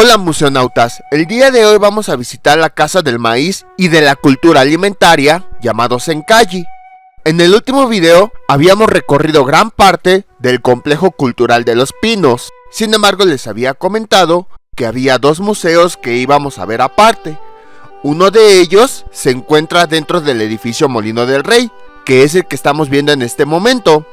Hola museonautas, el día de hoy vamos a visitar la Casa del Maíz y de la Cultura Alimentaria, llamado Sencalli. En el último video habíamos recorrido gran parte del Complejo Cultural de los Pinos, sin embargo les había comentado que había dos museos que íbamos a ver aparte. Uno de ellos se encuentra dentro del edificio Molino del Rey, que es el que estamos viendo en este momento.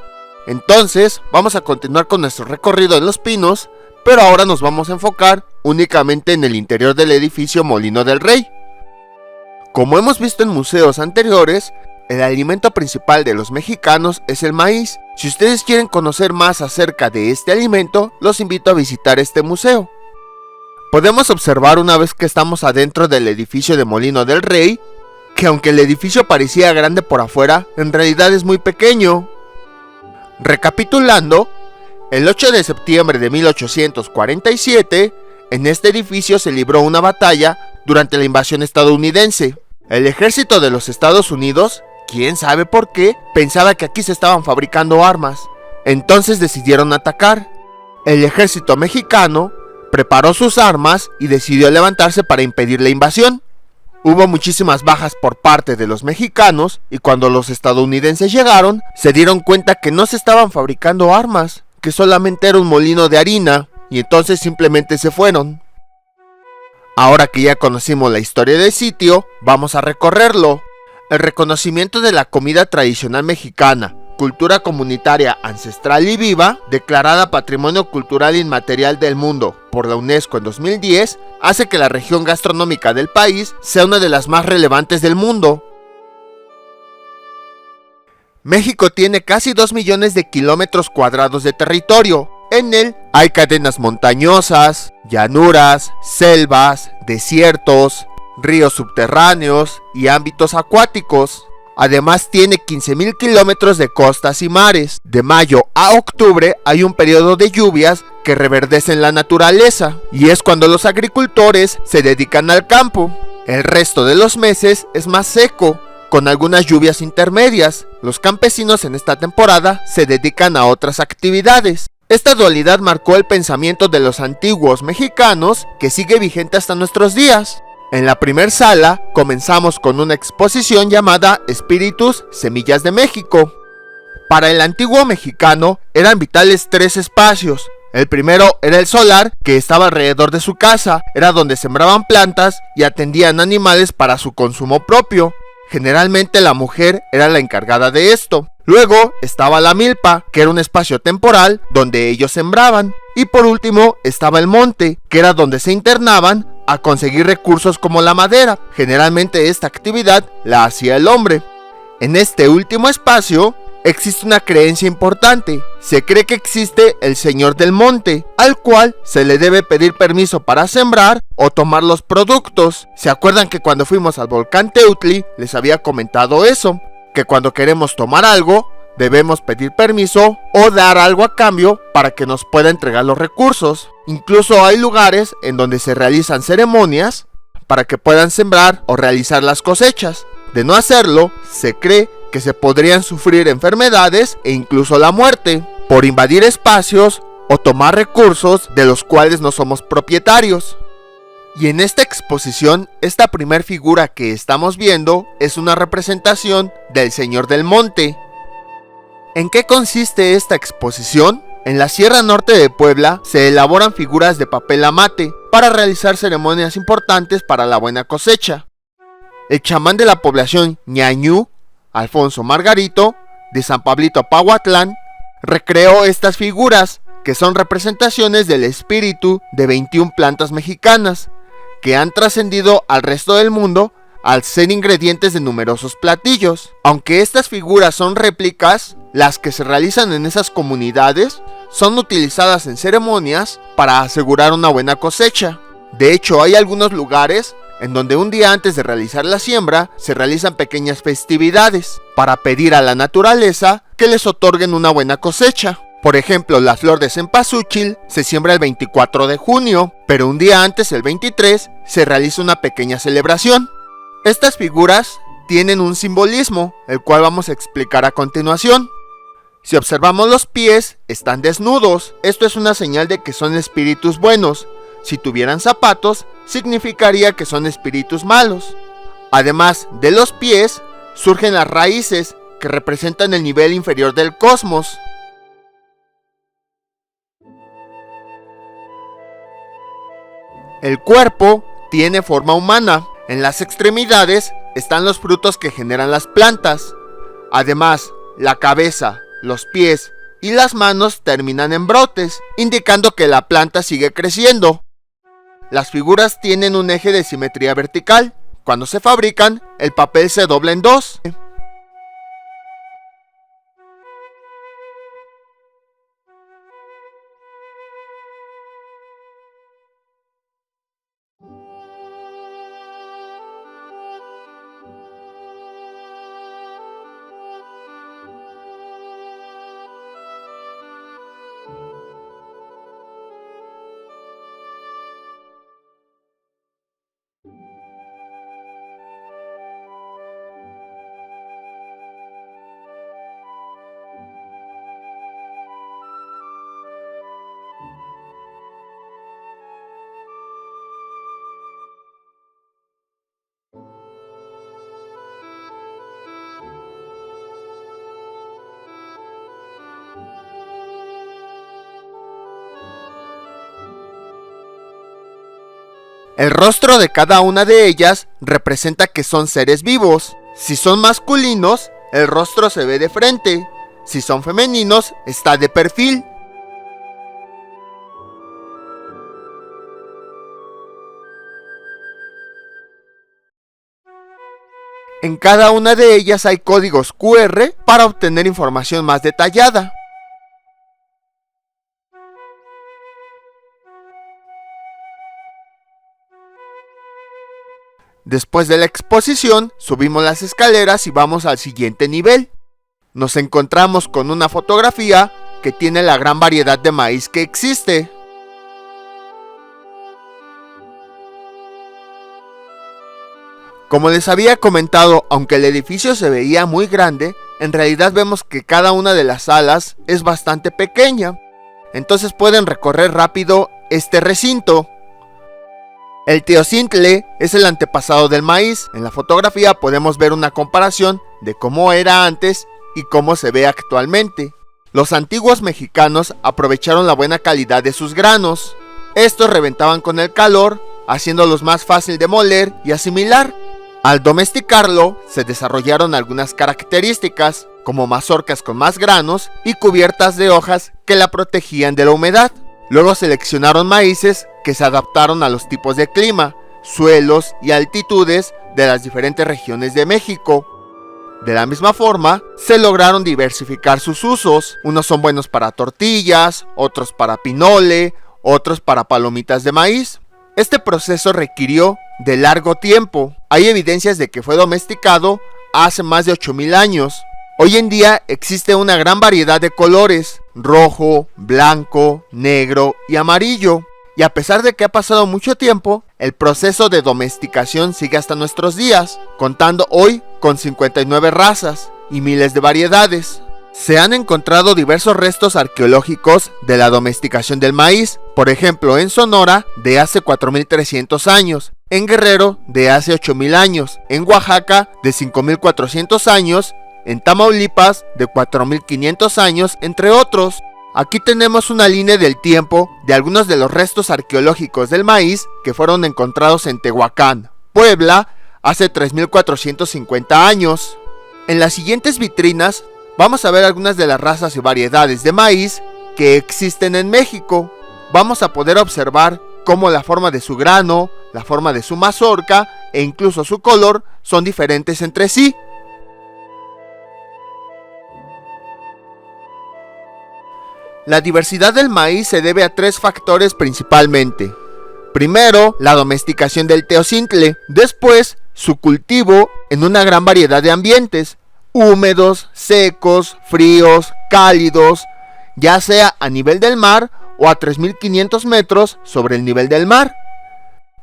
Entonces vamos a continuar con nuestro recorrido en los Pinos, pero ahora nos vamos a enfocar únicamente en el interior del edificio Molino del Rey. Como hemos visto en museos anteriores, el alimento principal de los mexicanos es el maíz. Si ustedes quieren conocer más acerca de este alimento, los invito a visitar este museo. Podemos observar una vez que estamos adentro del edificio de Molino del Rey, que aunque el edificio parecía grande por afuera, en realidad es muy pequeño. Recapitulando, el 8 de septiembre de 1847, en este edificio se libró una batalla durante la invasión estadounidense. El ejército de los Estados Unidos, quién sabe por qué, pensaba que aquí se estaban fabricando armas. Entonces decidieron atacar. El ejército mexicano preparó sus armas y decidió levantarse para impedir la invasión. Hubo muchísimas bajas por parte de los mexicanos y cuando los estadounidenses llegaron, se dieron cuenta que no se estaban fabricando armas, que solamente era un molino de harina, y entonces simplemente se fueron. Ahora que ya conocimos la historia del sitio, vamos a recorrerlo. El reconocimiento de la comida tradicional mexicana, cultura comunitaria ancestral y viva, declarada Patrimonio Cultural Inmaterial del Mundo por la UNESCO en 2010, hace que la región gastronómica del país sea una de las más relevantes del mundo. México tiene casi 2 millones de kilómetros cuadrados de territorio. En él hay cadenas montañosas, llanuras, selvas, desiertos, ríos subterráneos y ámbitos acuáticos. Además tiene 15.000 kilómetros de costas y mares. De mayo a octubre hay un periodo de lluvias que reverdecen la naturaleza, y es cuando los agricultores se dedican al campo. El resto de los meses es más seco, con algunas lluvias intermedias. Los campesinos en esta temporada se dedican a otras actividades. Esta dualidad marcó el pensamiento de los antiguos mexicanos, que sigue vigente hasta nuestros días. En la primer sala comenzamos con una exposición llamada Espíritus, Semillas de México. Para el antiguo mexicano eran vitales 3 espacios. El primero era el solar, que estaba alrededor de su casa, era donde sembraban plantas y atendían animales para su consumo propio. Generalmente la mujer era la encargada de esto. Luego estaba la milpa, que era un espacio temporal donde ellos sembraban. Y por último estaba el monte, que era donde se internaban a conseguir recursos como la madera. Generalmente esta actividad la hacía el hombre. En este último espacio existe una creencia importante. Se cree que existe el Señor del Monte, al cual se le debe pedir permiso para sembrar o tomar los productos. ¿Se acuerdan que cuando fuimos al volcán Teutli les había comentado eso? Que cuando queremos tomar algo, debemos pedir permiso o dar algo a cambio para que nos pueda entregar los recursos. Incluso hay lugares en donde se realizan ceremonias para que puedan sembrar o realizar las cosechas. De no hacerlo, se cree que se podrían sufrir enfermedades e incluso la muerte por invadir espacios o tomar recursos de los cuales no somos propietarios. Y en esta exposición, esta primer figura que estamos viendo es una representación del Señor del Monte. ¿En qué consiste esta exposición? En la Sierra Norte de Puebla se elaboran figuras de papel amate para realizar ceremonias importantes para la buena cosecha. El chamán de la población ñañú, Alfonso Margarito, de San Pablito Pahuatlán, recreó estas figuras, que son representaciones del espíritu de 21 plantas mexicanas, que han trascendido al resto del mundo al ser ingredientes de numerosos platillos. Aunque estas figuras son réplicas, las que se realizan en esas comunidades son utilizadas en ceremonias para asegurar una buena cosecha. De hecho, hay algunos lugares en donde un día antes de realizar la siembra se realizan pequeñas festividades para pedir a la naturaleza que les otorguen una buena cosecha. Por ejemplo, la flor de cempasúchil se siembra el 24 de junio, pero un día antes, el 23, se realiza una pequeña celebración. Estas figuras tienen un simbolismo, el cual vamos a explicar a continuación. Si observamos los pies, están desnudos. Esto es una señal de que son espíritus buenos. si tuvieran zapatos, significaría que son espíritus malos. Además de los pies, surgen las raíces, que representan el nivel inferior del cosmos. El cuerpo tiene forma humana. En las extremidades están los frutos que generan las plantas. Además, la cabeza, los pies y las manos terminan en brotes, indicando que la planta sigue creciendo. Las figuras tienen un eje de simetría vertical. Cuando se fabrican, el papel se dobla en dos. El rostro de cada una de ellas representa que son seres vivos. Si son masculinos, el rostro se ve de frente. Si son femeninos, está de perfil. En cada una de ellas hay códigos QR para obtener información más detallada. Después de la exposición, subimos las escaleras y vamos al siguiente nivel. Nos encontramos con una fotografía que tiene la gran variedad de maíz que existe. Como les había comentado, aunque el edificio se veía muy grande, en realidad vemos que cada una de las salas es bastante pequeña. Entonces pueden recorrer rápido este recinto. El teocintle es el antepasado del maíz. En la fotografía podemos ver una comparación de cómo era antes y cómo se ve actualmente. Los antiguos mexicanos aprovecharon la buena calidad de sus granos. Estos reventaban con el calor, haciéndolos más fácil de moler y asimilar. Al domesticarlo, se desarrollaron algunas características, como mazorcas con más granos y cubiertas de hojas que la protegían de la humedad. Luego seleccionaron maíces que se adaptaron a los tipos de clima, suelos y altitudes de las diferentes regiones de México. De la misma forma, se lograron diversificar sus usos. Unos son buenos para tortillas, otros para pinole, otros para palomitas de maíz. Este proceso requirió de largo tiempo. Hay evidencias de que fue domesticado hace más de 8000 años. Hoy en día existe una gran variedad de colores: rojo, blanco, negro y amarillo. Y a pesar de que ha pasado mucho tiempo, el proceso de domesticación sigue hasta nuestros días, contando hoy con 59 razas y miles de variedades. Se han encontrado diversos restos arqueológicos de la domesticación del maíz, por ejemplo en Sonora de hace 4300 años, en Guerrero de hace 8000 años, en Oaxaca de 5400 años, en Tamaulipas de 4500 años, entre otros. Aquí tenemos una línea del tiempo de algunos de los restos arqueológicos del maíz que fueron encontrados en Tehuacán, Puebla, hace 3450 años. En las siguientes vitrinas vamos a ver algunas de las razas y variedades de maíz que existen en México. Vamos a poder observar cómo la forma de su grano, la forma de su mazorca e incluso su color son diferentes entre sí. La diversidad del maíz se debe a 3 factores principalmente. Primero, la domesticación del teocintle. Después, su cultivo en una gran variedad de ambientes: húmedos, secos, fríos, cálidos, ya sea a nivel del mar o a 3500 metros sobre el nivel del mar.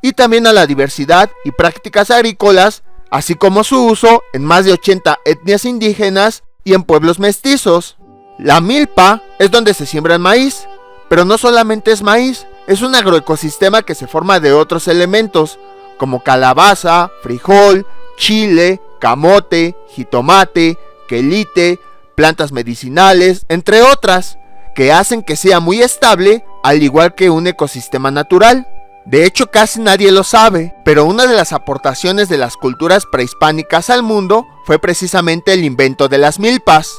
Y también a la diversidad y prácticas agrícolas, así como su uso en más de 80 etnias indígenas y en pueblos mestizos. La milpa es donde se siembra el maíz, pero no solamente es maíz, Es un agroecosistema que se forma de otros elementos, como calabaza, frijol, chile, camote, jitomate, quelite, plantas medicinales, entre otras, que hacen que sea muy estable, al igual que un ecosistema natural. De hecho, casi nadie lo sabe, pero una de las aportaciones de las culturas prehispánicas al mundo fue precisamente el invento de las milpas.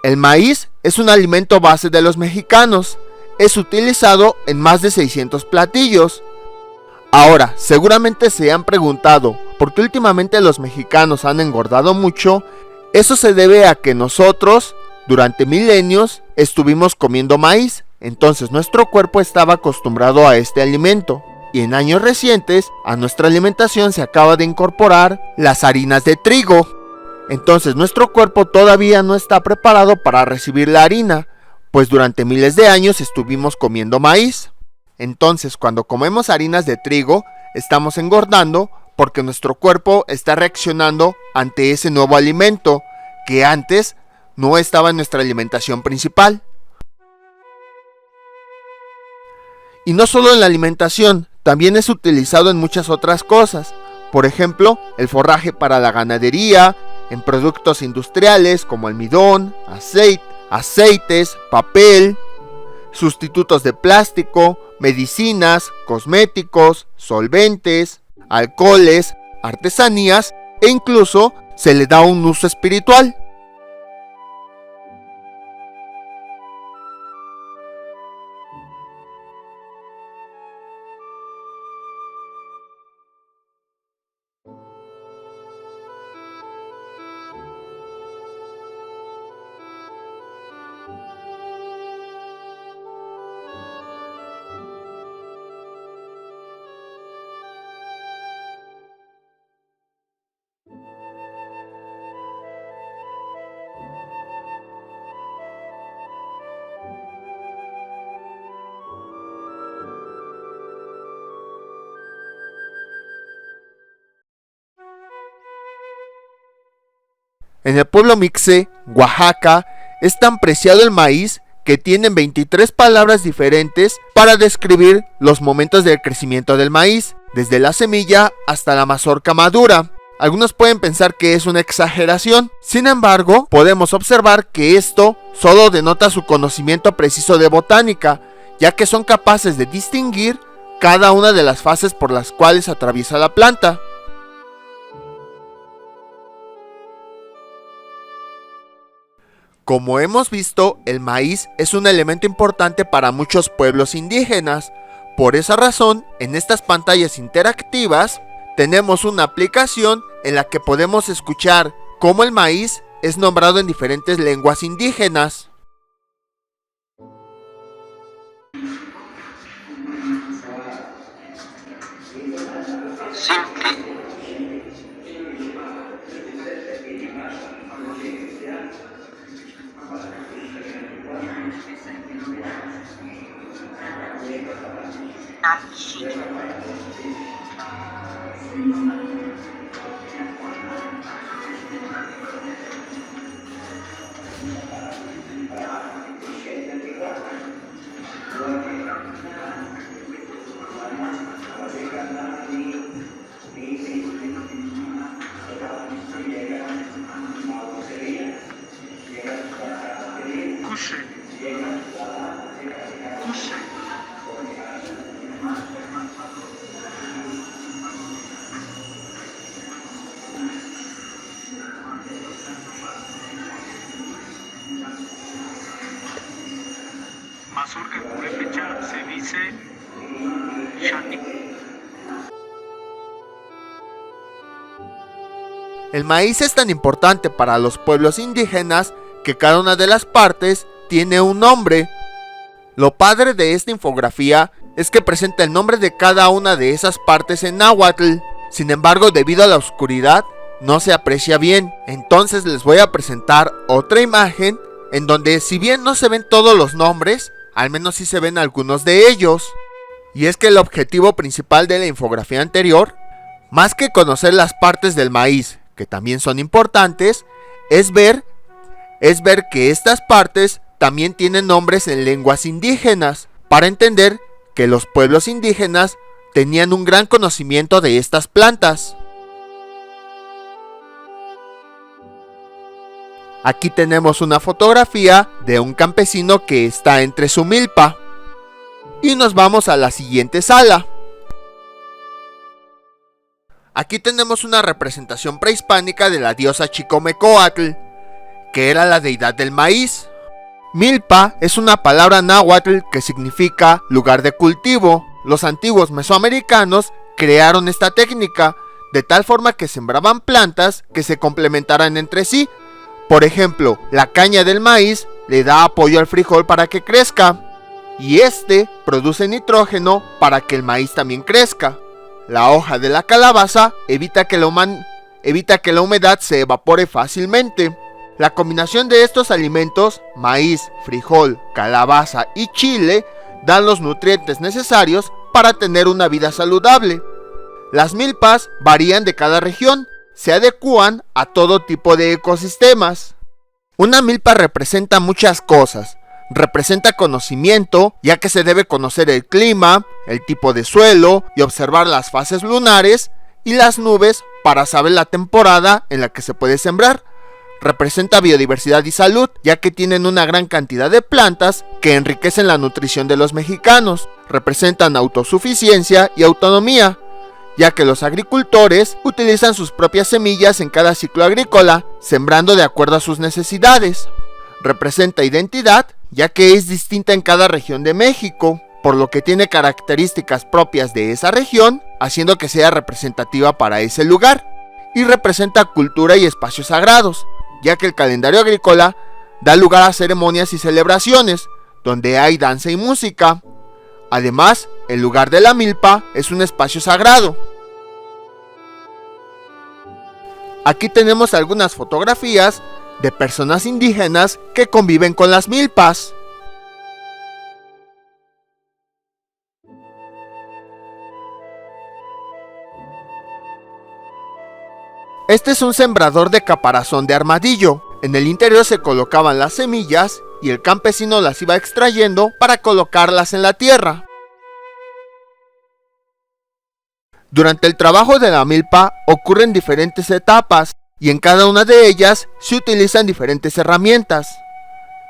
El maíz es un alimento base de los mexicanos. Es utilizado en más de 600 platillos. Ahora, seguramente se han preguntado por qué últimamente los mexicanos han engordado mucho. Eso se debe a que nosotros, durante milenios, estuvimos comiendo maíz. Entonces nuestro cuerpo estaba acostumbrado a este alimento. Y en años recientes, a nuestra alimentación se acaba de incorporar las harinas de trigo. Entonces nuestro cuerpo todavía no está preparado para recibir la harina, pues durante miles de años estuvimos comiendo maíz. Entonces, cuando comemos harinas de trigo, estamos engordando porque nuestro cuerpo está reaccionando ante ese nuevo alimento que antes no estaba en nuestra alimentación principal. Y no solo en la alimentación, también es utilizado en muchas otras cosas. Por ejemplo, el forraje para la ganadería, en productos industriales como almidón, aceites, papel, sustitutos de plástico, medicinas, cosméticos, solventes, alcoholes, artesanías e incluso se le da un uso espiritual. En el pueblo Mixe, Oaxaca, es tan preciado el maíz que tienen 23 palabras diferentes para describir los momentos del crecimiento del maíz, desde la semilla hasta la mazorca madura. Algunos pueden pensar que es una exageración, sin embargo, podemos observar que esto solo denota su conocimiento preciso de botánica, ya que son capaces de distinguir cada una de las fases por las cuales atraviesa la planta. Como hemos visto, el maíz es un elemento importante para muchos pueblos indígenas. Por esa razón, en estas pantallas interactivas, tenemos una aplicación en la que podemos escuchar cómo el maíz es nombrado en diferentes lenguas indígenas. Mazorca purépecha se dice Shani. El maíz es tan importante para los pueblos indígenas que cada una de las partes tiene un nombre. Lo padre de esta infografía es que presenta el nombre de cada una de esas partes en náhuatl. Sin embargo, debido a la oscuridad, no se aprecia bien. Entonces les voy a presentar otra imagen en donde, si bien no se ven todos los nombres, al menos sí se ven algunos de ellos. Y es que el objetivo principal de la infografía anterior, más que conocer las partes del maíz, que también son importantes, es ver que estas partes también tienen nombres en lenguas indígenas. para entender que los pueblos indígenas tenían un gran conocimiento de estas plantas. Aquí tenemos una fotografía de un campesino que está entre su milpa. Y nos vamos a la siguiente sala. Aquí tenemos una representación prehispánica de la diosa Chicomecoatl, que era la deidad del maíz. Milpa es una palabra náhuatl que significa lugar de cultivo. Los antiguos mesoamericanos crearon esta técnica de tal forma que sembraban plantas que se complementaran entre sí. Por ejemplo, la caña del maíz le da apoyo al frijol para que crezca, y este produce nitrógeno para que el maíz también crezca. La hoja de la calabaza evita que la humedad se evapore fácilmente. La combinación de estos alimentos, maíz, frijol, calabaza y chile, dan los nutrientes necesarios para tener una vida saludable. Las milpas varían de cada región, se adecúan a todo tipo de ecosistemas. Una milpa representa muchas cosas. Representa conocimiento, ya que se debe conocer el clima, el tipo de suelo y observar las fases lunares y las nubes para saber la temporada en la que se puede sembrar. Representa biodiversidad y salud, ya que tienen una gran cantidad de plantas que enriquecen la nutrición de los mexicanos. Representan autosuficiencia y autonomía, ya que los agricultores utilizan sus propias semillas en cada ciclo agrícola, sembrando de acuerdo a sus necesidades. Representa identidad, ya que es distinta en cada región de México, por lo que tiene características propias de esa región, haciendo que sea representativa para ese lugar. Y representa cultura y espacios sagrados, ya que el calendario agrícola da lugar a ceremonias y celebraciones, donde hay danza y música. Además, el lugar de la milpa es un espacio sagrado. Aquí tenemos algunas fotografías de personas indígenas que conviven con las milpas. Este es un sembrador de caparazón de armadillo. En el interior se colocaban las semillas y el campesino las iba extrayendo para colocarlas en la tierra. Durante el trabajo de la milpa ocurren diferentes etapas y en cada una de ellas se utilizan diferentes herramientas.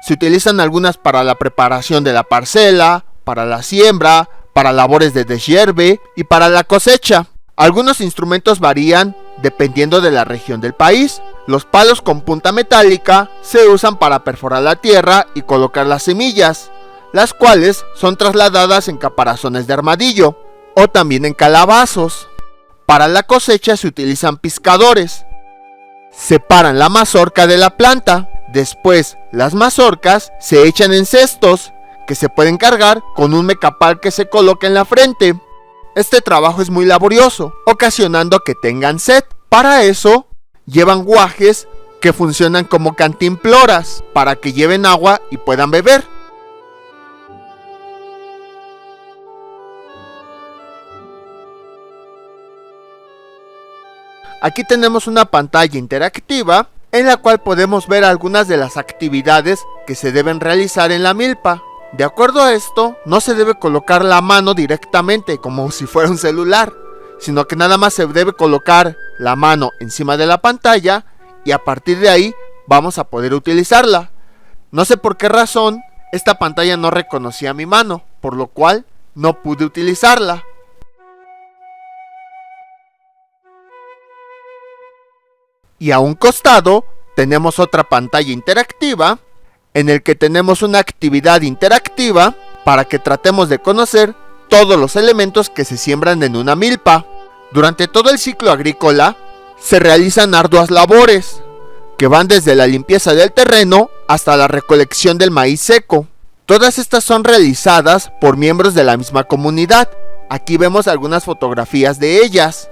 Se utilizan algunas para la preparación de la parcela, para la siembra, para labores de deshierve y para la cosecha. Algunos instrumentos varían dependiendo de la región del país. Los palos con punta metálica se usan para perforar la tierra y colocar las semillas, las cuales son trasladadas en caparazones de armadillo o también en calabazos. Para la cosecha se utilizan piscadores. Separan la mazorca de la planta. Después, las mazorcas se echan en cestos que se pueden cargar con un mecapal que se coloca en la frente. Este trabajo es muy laborioso, ocasionando que tengan sed. Para eso, llevan guajes que funcionan como cantimploras para que lleven agua y puedan beber. Aquí tenemos una pantalla interactiva en la cual podemos ver algunas de las actividades que se deben realizar en la milpa. De acuerdo a esto, no se debe colocar la mano directamente como si fuera un celular, sino que nada más se debe colocar la mano encima de la pantalla y a partir de ahí vamos a poder utilizarla. No sé por qué razón esta pantalla no reconocía mi mano, por lo cual no pude utilizarla. Y a un costado tenemos otra pantalla interactiva en el que tenemos una actividad interactiva para que tratemos de conocer todos los elementos que se siembran en una milpa. Durante todo el ciclo agrícola se realizan arduas labores que van desde la limpieza del terreno hasta la recolección del maíz seco. Todas estas son realizadas por miembros de la misma comunidad. Aquí vemos algunas fotografías de ellas.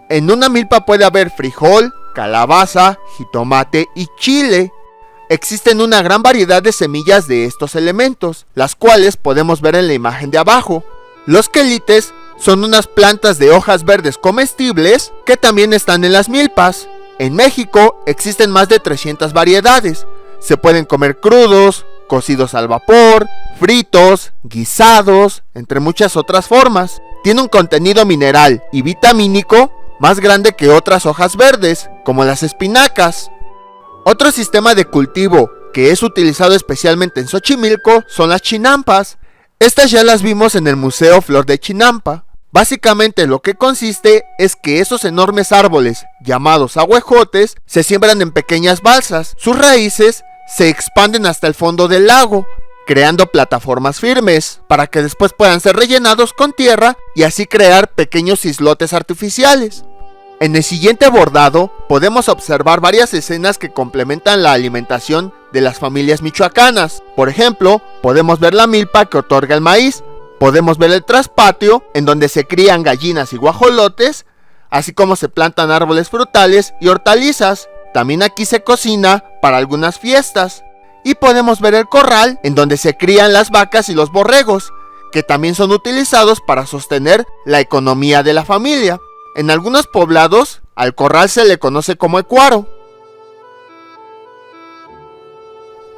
En una milpa puede haber frijol, calabaza, jitomate y chile. Existen una gran variedad de semillas de estos elementos, las cuales podemos ver en la imagen de abajo. Los quelites son unas plantas de hojas verdes comestibles que también están en las milpas. En México existen más de 300 variedades. Se pueden comer crudos, cocidos al vapor, fritos, guisados, entre muchas otras formas. Tiene un contenido mineral y vitamínico más grande que otras hojas verdes, como las espinacas. Otro sistema de cultivo que es utilizado especialmente en Xochimilco son las chinampas. Estas ya las vimos en el Museo Flor de Chinampa. Básicamente lo que consiste es que esos enormes árboles, llamados ahuejotes, se siembran en pequeñas balsas. Sus raíces se expanden hasta el fondo del lago, creando plataformas firmes, para que después puedan ser rellenados con tierra y así crear pequeños islotes artificiales. En el siguiente bordado podemos observar varias escenas que complementan la alimentación de las familias michoacanas. Por ejemplo, podemos ver la milpa que otorga el maíz, podemos ver el traspatio en donde se crían gallinas y guajolotes, así como se plantan árboles frutales y hortalizas. También aquí se cocina para algunas fiestas. Y podemos ver el corral en donde se crían las vacas y los borregos, que también son utilizados para sostener la economía de la familia. En algunos poblados, al corral se le conoce como ecuaro.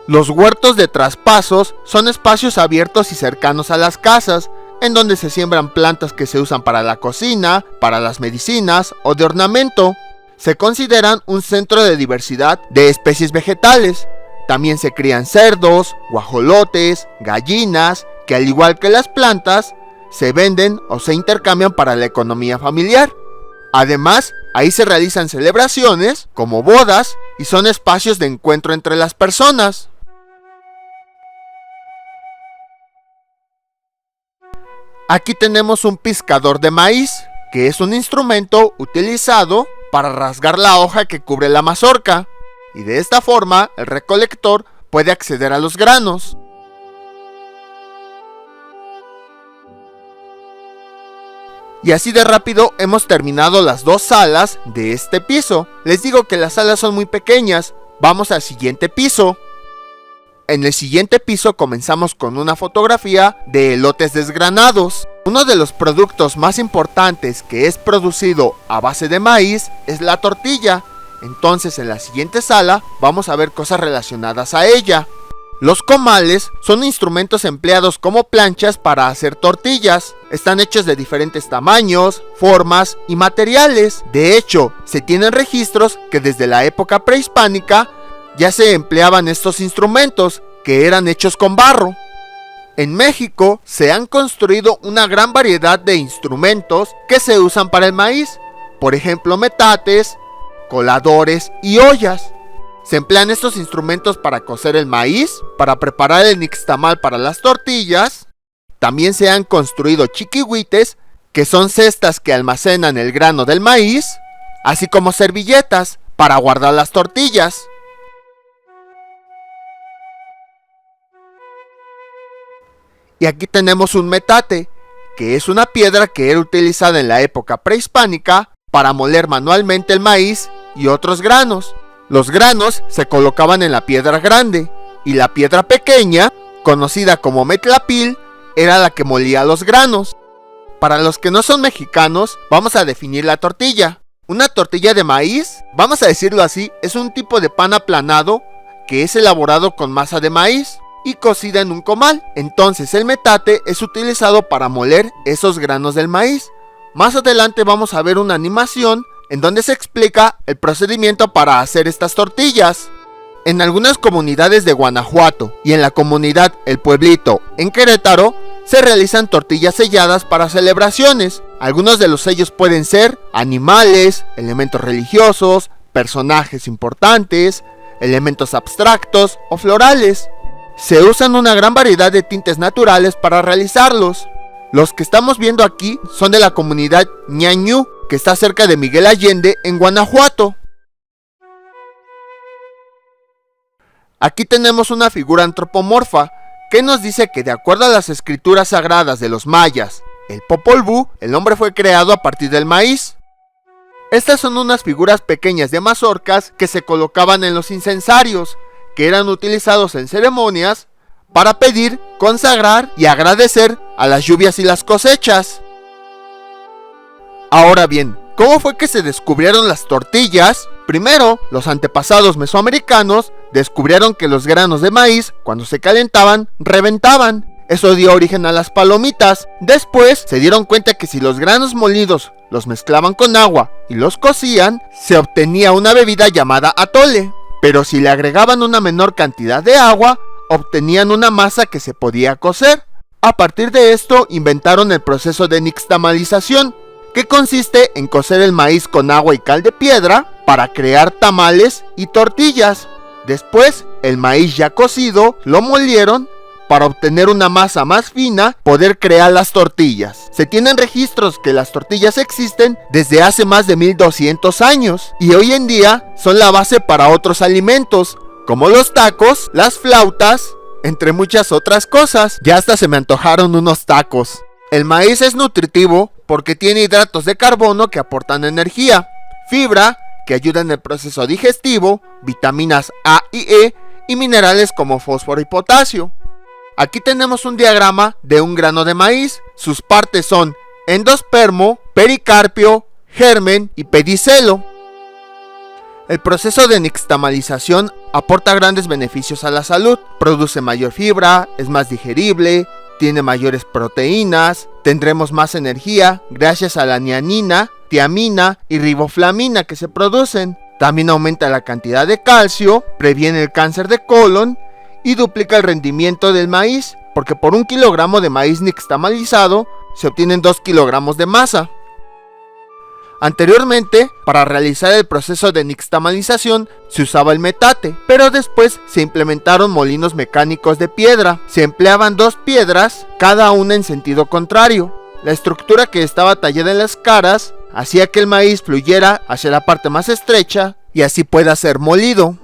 Los huertos de traspasos son espacios abiertos y cercanos a las casas, en donde se siembran plantas que se usan para la cocina, para las medicinas o de ornamento. Se consideran un centro de diversidad de especies vegetales. También se crían cerdos, guajolotes, gallinas, que al igual que las plantas, se venden o se intercambian para la economía familiar. Además, ahí se realizan celebraciones, como bodas, y son espacios de encuentro entre las personas. Aquí tenemos un pizcador de maíz, que es un instrumento utilizado para rasgar la hoja que cubre la mazorca, y de esta forma el recolector puede acceder a los granos. Y así de rápido hemos terminado las dos salas de este piso. Les digo que las salas son muy pequeñas. Vamos al siguiente piso. En el siguiente piso comenzamos con una fotografía de elotes desgranados. Uno de los productos más importantes que es producido a base de maíz es la tortilla. Entonces en la siguiente sala vamos a ver cosas relacionadas a ella. Los comales son instrumentos empleados como planchas para hacer tortillas. Están hechos de diferentes tamaños, formas y materiales. De hecho, se tienen registros que desde la época prehispánica ya se empleaban estos instrumentos, que eran hechos con barro. En México se han construido una gran variedad de instrumentos que se usan para el maíz. Por ejemplo, metates, coladores y ollas. Se emplean estos instrumentos para cocer el maíz, para preparar el nixtamal para las tortillas. También se han construido chiquihuites, que son cestas que almacenan el grano del maíz, así como servilletas para guardar las tortillas. Y aquí tenemos un metate, que es una piedra que era utilizada en la época prehispánica para moler manualmente el maíz y otros granos. Los granos se colocaban en la piedra grande, y la piedra pequeña, conocida como metlapil, era la que molía los granos. Para los que no son mexicanos, vamos a definir la tortilla. Una tortilla de maíz, vamos a decirlo así, es un tipo de pan aplanado que es elaborado con masa de maíz y cocida en un comal. Entonces el metate es utilizado para moler esos granos del maíz. Más adelante vamos a ver una animación en donde se explica el procedimiento para hacer estas tortillas. En algunas comunidades de Guanajuato y en la comunidad El Pueblito en Querétaro se realizan tortillas selladas para celebraciones. Algunos de los sellos pueden ser animales, elementos religiosos, personajes importantes, elementos abstractos o florales. Se usan una gran variedad de tintes naturales para realizarlos. Los que estamos viendo aquí son de la comunidad ñañú, que está cerca de Miguel Allende, en Guanajuato. Aquí tenemos una figura antropomorfa, que nos dice que de acuerdo a las escrituras sagradas de los mayas, el Popol Vuh, el hombre fue creado a partir del maíz. Estas son unas figuras pequeñas de mazorcas que se colocaban en los incensarios, que eran utilizados en ceremonias para pedir, consagrar y agradecer a las lluvias y las cosechas. Ahora bien, ¿Cómo fue que se descubrieron las tortillas? Primero, los antepasados mesoamericanos descubrieron que los granos de maíz, cuando se calentaban, reventaban. Eso dio origen a las palomitas. Después se dieron cuenta que si los granos molidos los mezclaban con agua y los cocían, se obtenía una bebida llamada atole. Pero si le agregaban una menor cantidad de agua, obtenían una masa que se podía cocer. A partir de esto inventaron el proceso de nixtamalización, que consiste en cocer el maíz con agua y cal de piedra para crear tamales y tortillas. Después, el maíz ya cocido lo molieron para obtener una masa más fina, poder crear las tortillas. Se tienen registros que las tortillas existen desde hace más de 1200 años y hoy en día son la base para otros alimentos, como los tacos, las flautas, entre muchas otras cosas. Ya hasta se me antojaron unos tacos. El maíz es nutritivo porque tiene hidratos de carbono que aportan energía, fibra que ayuda en el proceso digestivo, vitaminas A y E y minerales como fósforo y potasio. Aquí tenemos un diagrama de un grano de maíz. Sus partes son endospermo, pericarpio, germen y pedicelo. El proceso de nixtamalización aporta grandes beneficios a la salud. Produce mayor fibra, es más digerible, tiene mayores proteínas, tendremos más energía gracias a la niacina, tiamina y riboflavina que se producen. También aumenta la cantidad de calcio, previene el cáncer de colon y duplica el rendimiento del maíz, porque por 1 kilogramo de maíz nixtamalizado se obtienen 2 kilogramos de masa. Anteriormente, para realizar el proceso de nixtamalización se usaba el metate, pero después se implementaron molinos mecánicos de piedra. Se empleaban 2 piedras, cada una en sentido contrario. La estructura que estaba tallada en las caras hacía que el maíz fluyera hacia la parte más estrecha y así pueda ser molido.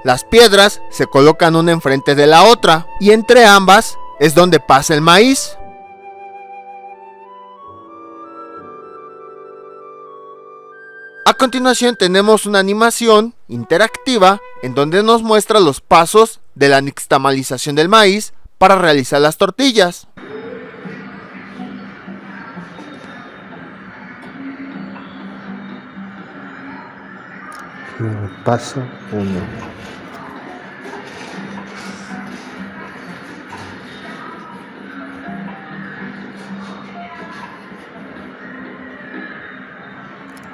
Las piedras se colocan una enfrente de la otra y entre ambas es donde pasa el maíz. A continuación tenemos una animación interactiva en donde nos muestra los pasos de la nixtamalización del maíz para realizar las tortillas. Paso 1.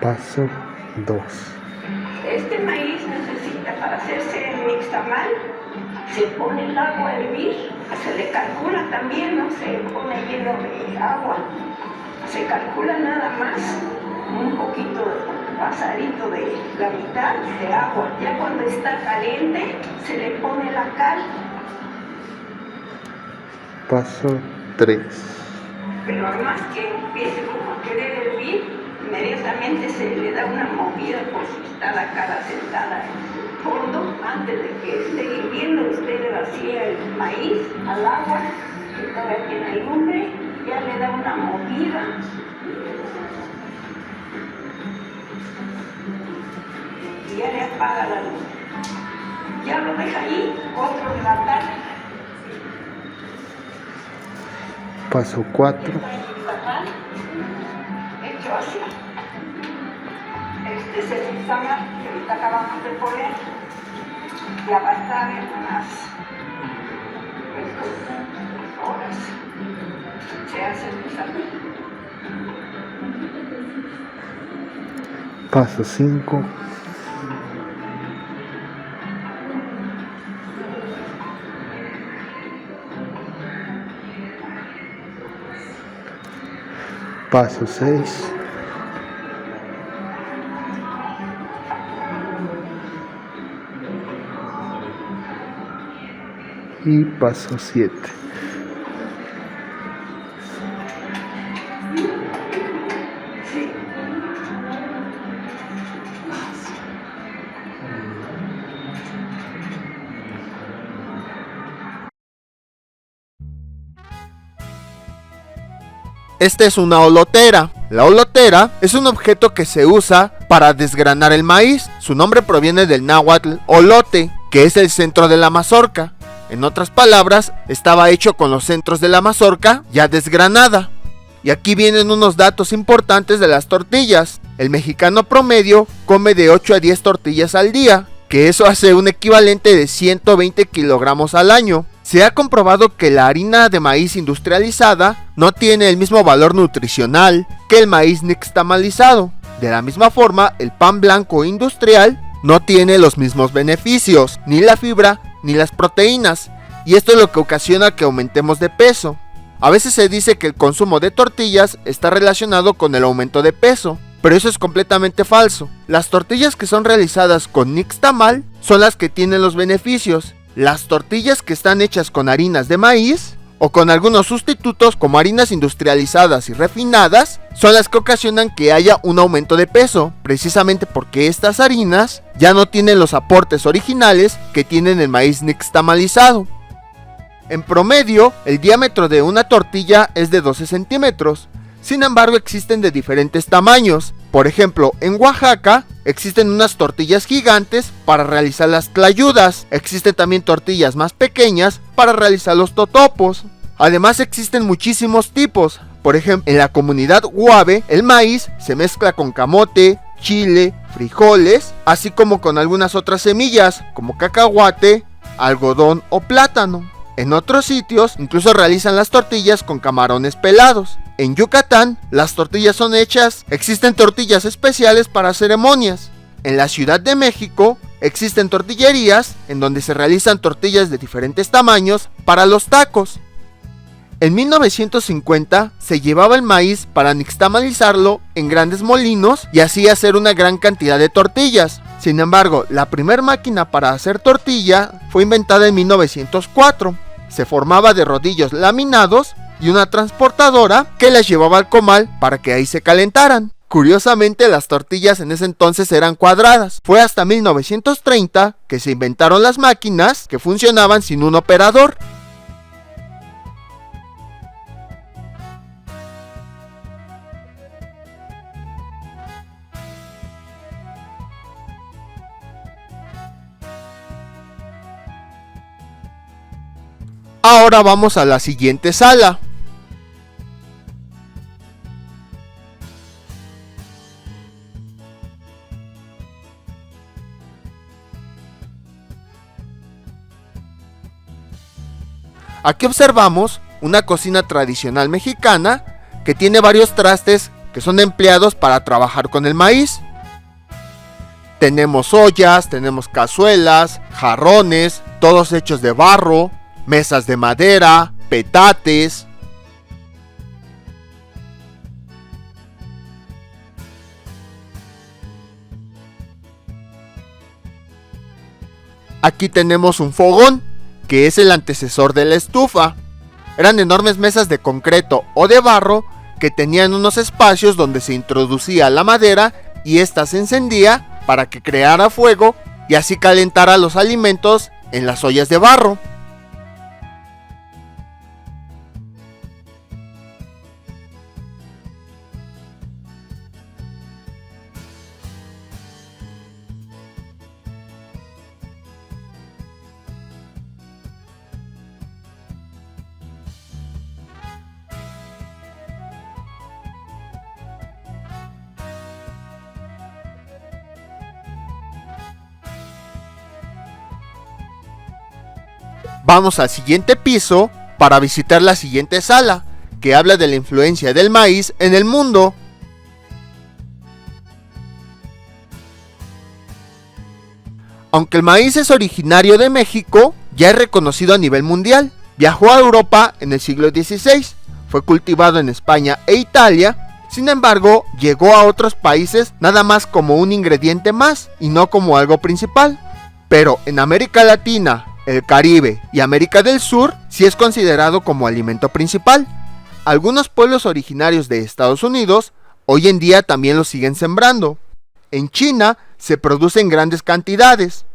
Paso 2. Este maíz necesita, para hacerse el nixtamal, se pone el agua a hervir, se le calcula también, no se pone lleno de agua, se calcula nada más un poquito, pasadito de la mitad de agua. Ya cuando está caliente, se le pone la cal. Paso 3. Pero además que empiece como a querer hervir, inmediatamente se le da una movida por si está la cara sentada en el fondo. Antes de que esté hirviendo, usted le vacía el maíz al agua que todavía tiene lumbre, ya le da una movida. Y ya le apaga la luz. Ya lo deja ahí, otro de la tarde. Paso 4. Hecho así. Este es el nixtamal que ahorita acabamos de poner. Ya va a estar en unas horas. Se hace el nixtamal. Paso 5. Paso 6. Y paso 7. Esta es una olotera. La olotera es un objeto que se usa para desgranar el maíz. Su nombre proviene del náhuatl olote, que es el centro de la mazorca. En otras palabras, estaba hecho con los centros de la mazorca ya desgranada. Y aquí vienen unos datos importantes de las tortillas. El mexicano promedio come de 8 a 10 tortillas al día, que eso hace un equivalente de 120 kilogramos al año. Se ha comprobado que la harina de maíz industrializada no tiene el mismo valor nutricional que el maíz nixtamalizado. De la misma forma, el pan blanco industrial no tiene los mismos beneficios, ni la fibra ni las proteínas, y esto es lo que ocasiona que aumentemos de peso. A veces se dice que el consumo de tortillas está relacionado con el aumento de peso, pero eso es completamente falso. Las tortillas que son realizadas con nixtamal son las que tienen los beneficios. Las tortillas que están hechas con harinas de maíz o con algunos sustitutos como harinas industrializadas y refinadas son las que ocasionan que haya un aumento de peso, precisamente porque estas harinas ya no tienen los aportes originales que tienen el maíz nixtamalizado. En promedio, el diámetro de una tortilla es de 12 centímetros. Sin embargo, existen de diferentes tamaños. Por ejemplo, en Oaxaca existen unas tortillas gigantes para realizar las tlayudas. Existen también tortillas más pequeñas para realizar los totopos. Además, existen muchísimos tipos. Por ejemplo, en la comunidad Guave, el maíz se mezcla con camote, chile, frijoles, así como con algunas otras semillas, como cacahuate, algodón o plátano. En otros sitios, incluso realizan las tortillas con camarones pelados. En Yucatán, las tortillas son hechas, existen tortillas especiales para ceremonias. En la Ciudad de México, existen tortillerías en donde se realizan tortillas de diferentes tamaños para los tacos. En 1950 se llevaba el maíz para nixtamalizarlo en grandes molinos y así hacer una gran cantidad de tortillas. Sin embargo, la primera máquina para hacer tortilla fue inventada en 1904. Se formaba de rodillos laminados y una transportadora que las llevaba al comal para que ahí se calentaran. Curiosamente, las tortillas en ese entonces eran cuadradas. Fue hasta 1930 que se inventaron las máquinas que funcionaban sin un operador. Ahora vamos a la siguiente sala. Aquí observamos una cocina tradicional mexicana que tiene varios trastes que son empleados para trabajar con el maíz. Tenemos ollas, tenemos cazuelas, jarrones, todos hechos de barro, mesas de madera, petates. Aquí tenemos un fogón, que es el antecesor de la estufa. Eran enormes mesas de concreto o de barro que tenían unos espacios donde se introducía la madera y ésta se encendía para que creara fuego y así calentara los alimentos en las ollas de barro. Vamos al siguiente piso para visitar la siguiente sala, que habla de la influencia del maíz en el mundo. Aunque el maíz es originario de México, ya es reconocido a nivel mundial. Viajó a Europa en el siglo XVI, fue cultivado en España e Italia. Sin embargo, llegó a otros países nada más como un ingrediente más y no como algo principal. Pero en América Latina, el Caribe y América del Sur sí es considerado como alimento principal. Algunos pueblos originarios de Estados Unidos hoy en día también lo siguen sembrando. En China se produce en grandes cantidades.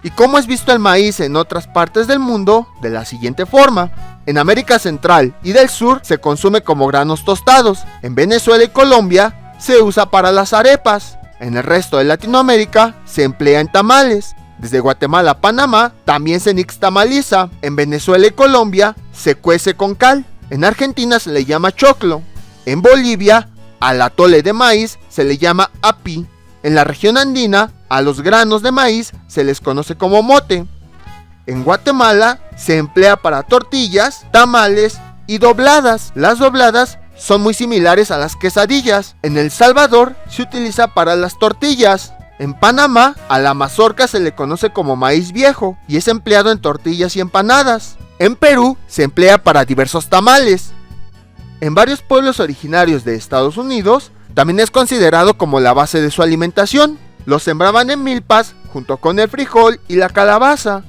¿Y cómo es visto el maíz en otras partes del mundo? De la siguiente forma. En América Central y del Sur se consume como granos tostados. En Venezuela y Colombia se usa para las arepas. En el resto de Latinoamérica se emplea en tamales. Desde Guatemala a Panamá también se nixtamaliza. En Venezuela y Colombia se cuece con cal. En Argentina se le llama choclo. En Bolivia al atole de maíz se le llama api. En la región andina, a los granos de maíz se les conoce como mote. En Guatemala se emplea para tortillas, tamales y dobladas. Las dobladas son muy similares a las quesadillas. En El Salvador se utiliza para las tortillas. En Panamá, a la mazorca se le conoce como maíz viejo y es empleado en tortillas y empanadas. En Perú se emplea para diversos tamales. En varios pueblos originarios de Estados Unidos también es considerado como la base de su alimentación. Lo sembraban en milpas junto con el frijol y la calabaza.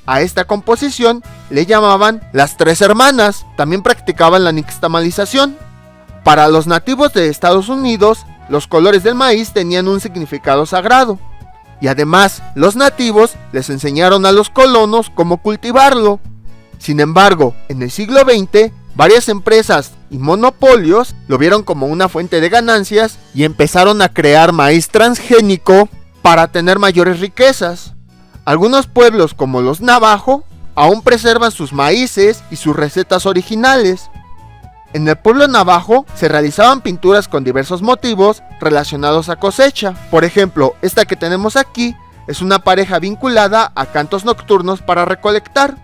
A esta composición le llamaban las tres hermanas. También practicaban la nixtamalización. Para los nativos de Estados Unidos, los colores del maíz tenían un significado sagrado. Y además, los nativos les enseñaron a los colonos cómo cultivarlo. Sin embargo, en el siglo XX, varias empresas y monopolios lo vieron como una fuente de ganancias y empezaron a crear maíz transgénico para tener mayores riquezas. Algunos pueblos como los navajo aún preservan sus maíces y sus recetas originales. En el pueblo navajo se realizaban pinturas con diversos motivos relacionados a cosecha. Por ejemplo, esta que tenemos aquí es una pareja vinculada a cantos nocturnos para recolectar.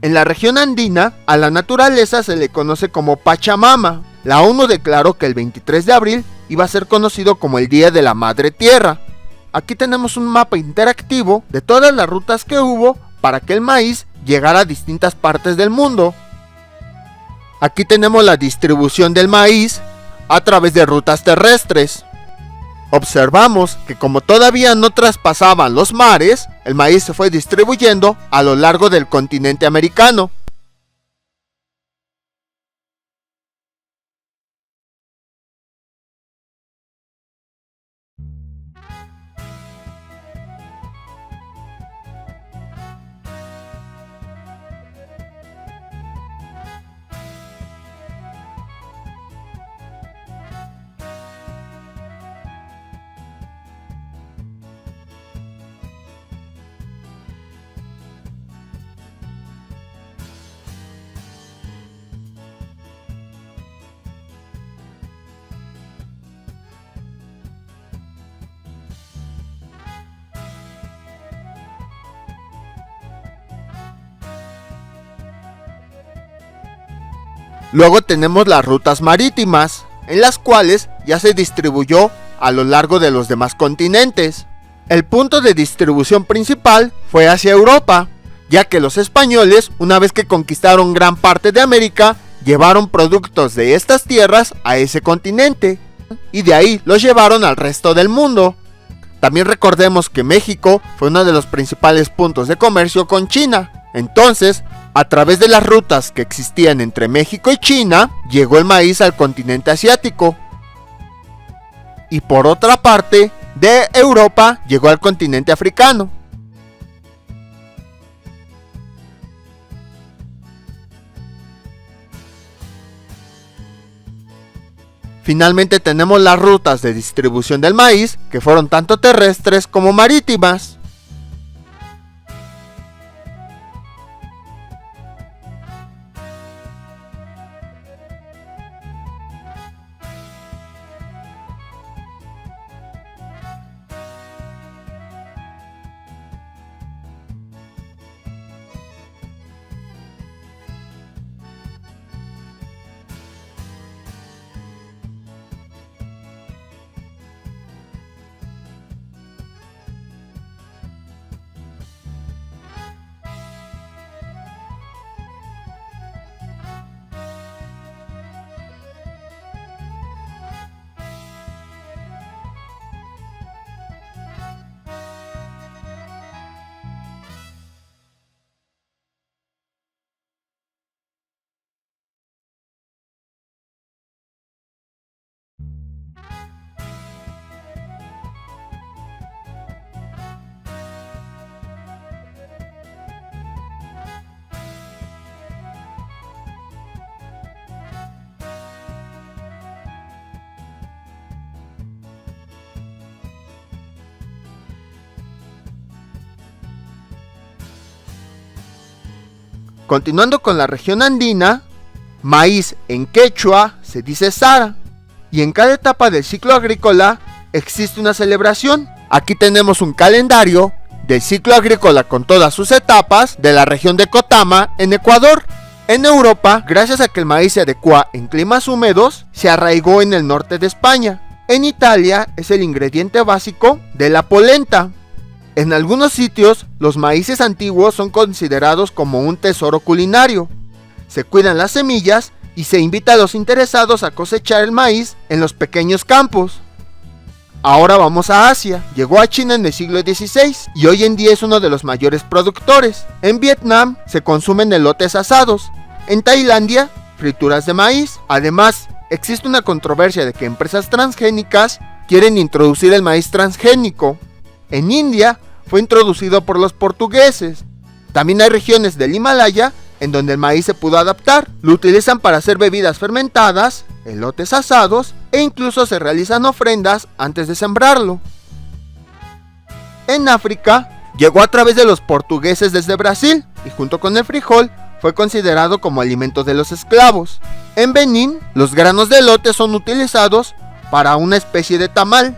En la región andina, a la naturaleza se le conoce como Pachamama. La ONU declaró que el 23 de abril iba a ser conocido como el Día de la Madre Tierra. Aquí tenemos un mapa interactivo de todas las rutas que hubo para que el maíz llegara a distintas partes del mundo. Aquí tenemos la distribución del maíz a través de rutas terrestres. Observamos que como todavía no traspasaban los mares, el maíz se fue distribuyendo a lo largo del continente americano. Luego tenemos las rutas marítimas, en las cuales ya se distribuyó a lo largo de los demás continentes. El punto de distribución principal fue hacia Europa, ya que los españoles, una vez que conquistaron gran parte de América, llevaron productos de estas tierras a ese continente, y de ahí los llevaron al resto del mundo. También recordemos que México fue uno de los principales puntos de comercio con China. Entonces, a través de las rutas que existían entre México y China, llegó el maíz al continente asiático. Y por otra parte, de Europa llegó al continente africano. Finalmente tenemos las rutas de distribución del maíz, que fueron tanto terrestres como marítimas. Continuando con la región andina, maíz en quechua se dice sara. y en cada etapa del ciclo agrícola existe una celebración. Aquí tenemos un calendario del ciclo agrícola con todas sus etapas de la región de Cotama en Ecuador. En Europa, gracias a que el maíz se adecua en climas húmedos, se arraigó en el norte de España. En Italia es el ingrediente básico de la polenta. En algunos sitios, los maíces antiguos son considerados como un tesoro culinario. Se cuidan las semillas y se invita a los interesados a cosechar el maíz en los pequeños campos. Ahora vamos a Asia. Llegó a China en el siglo XVI y hoy en día es uno de los mayores productores. En Vietnam se consumen elotes asados. En Tailandia, frituras de maíz. Además, existe una controversia de que empresas transgénicas quieren introducir el maíz transgénico. En India fue introducido por los portugueses. También hay regiones del Himalaya en donde el maíz se pudo adaptar. Lo utilizan para hacer bebidas fermentadas, elotes asados e incluso se realizan ofrendas antes de sembrarlo. En África, llegó a través de los portugueses desde Brasil y junto con el frijol fue considerado como alimento de los esclavos. En Benín, los granos de elote son utilizados para una especie de tamal.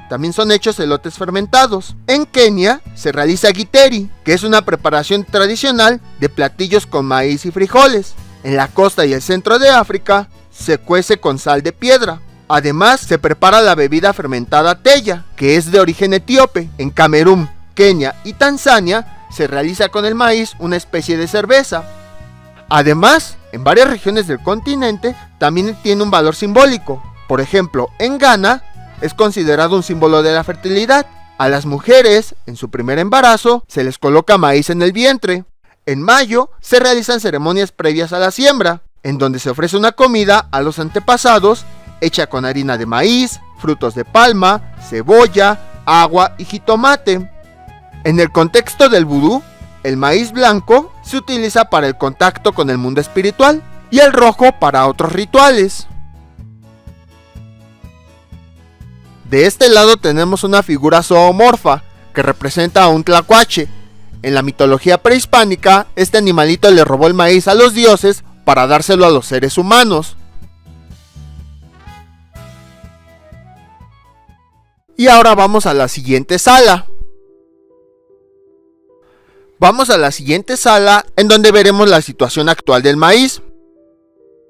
También son hechos elotes fermentados. En Kenia se realiza githeri, que es una preparación tradicional de platillos con maíz y frijoles. En la costa y el centro de África se cuece con sal de piedra. Además se prepara la bebida fermentada teya, que es de origen etíope. En Camerún, Kenia y Tanzania se realiza con el maíz una especie de cerveza. Además, en varias regiones del continente también tiene un valor simbólico. Por ejemplo, en Ghana es considerado un símbolo de la fertilidad. A las mujeres, en su primer embarazo, se les coloca maíz en el vientre. En mayo se realizan ceremonias previas a la siembra, en donde se ofrece una comida a los antepasados hecha con harina de maíz, frutos de palma, cebolla, agua y jitomate. En el contexto del vudú, el maíz blanco se utiliza para el contacto con el mundo espiritual y el rojo para otros rituales. De este lado tenemos una figura zoomorfa que representa a un tlacuache. En la mitología prehispánica, este animalito le robó el maíz a los dioses para dárselo a los seres humanos. Y ahora vamos a la siguiente sala. Vamos a la siguiente sala en donde veremos la situación actual del maíz.